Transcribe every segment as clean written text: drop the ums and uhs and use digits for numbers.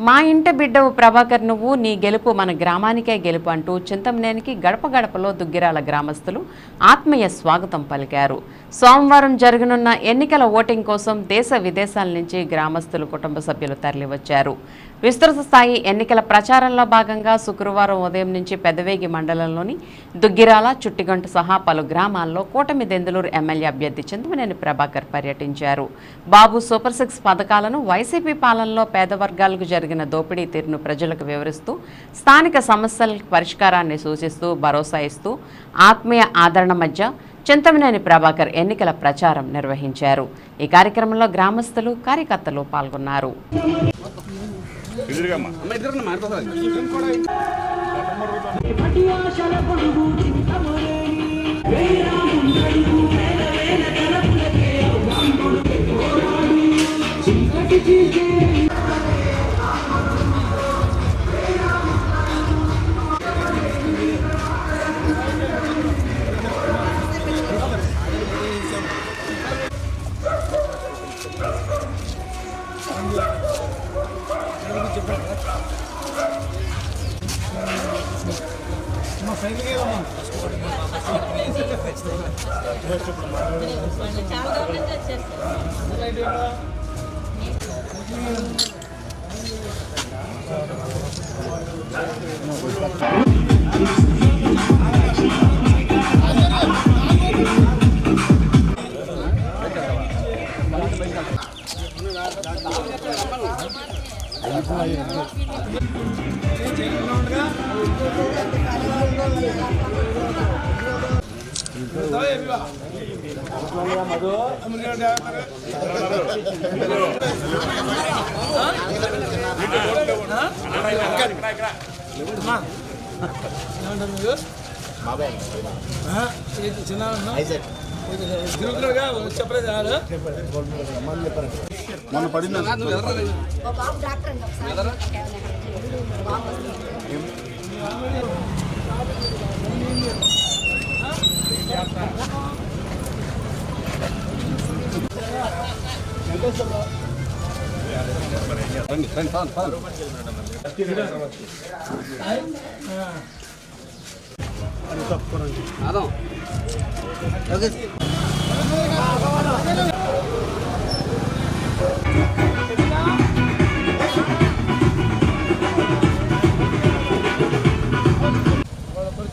మా ఇంట బిడ్డవు ప్రభాకర్ నువ్వు నీ గెలుపు మన గ్రామానికే గెలుపు అంటూ చింతమనేనికి గడప గడపలో దుగ్గిరాల గ్రామస్తులు ఆత్మీయ స్వాగతం పలికారు. సోమవారం జరగనున్న ఎన్నికల ఓటింగ్ కోసం దేశ విదేశాల నుంచి గ్రామస్తులు కుటుంబ సభ్యులు తరలివచ్చారు. విస్తృత స్థాయి ఎన్నికల ప్రచారంలో భాగంగా శుక్రవారం ఉదయం నుంచి పెదవేగి మండలంలోని దుగ్గిరాల, చుట్టిగంట సహా పలు గ్రామాల్లో కూటమి దెందులూరు ఎమ్మెల్యే అభ్యర్థి చింతమనేని ప్రభాకర్ పర్యటించారు. బాబు సూపర్ 6 పథకాలను, వైసీపీ పాలనలో పేద వర్గాలకు జరిగిన దోపిడీ తీరును ప్రజలకు వివరిస్తూ స్థానిక సమస్యల పరిష్కారాన్ని సూచిస్తూ భరోసా ఇస్తూ ఆత్మీయ ఆదరణ మధ్య చింతమనేని ప్రభాకర్ ఎన్నికల ప్రచారం నిర్వహించారు. ఈ కార్యక్రమంలో గ్రామస్తులు, కార్యకర్తలు పాల్గొన్నారు.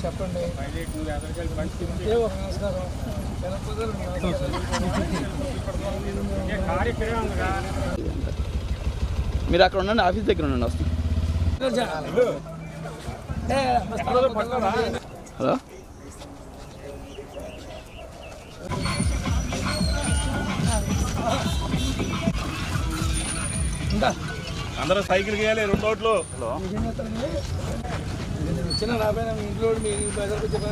చెప్పండి. మీరు అక్కడ ఉండండి, ఆఫీస్ దగ్గర ఉండండి. వస్తాం. హలో, అందరూ సైకిల్ గేయాలి 2 రోడ్లు. చిన్న రాబోయే ఇంట్లో మీ ప్రజలకు చెప్పిన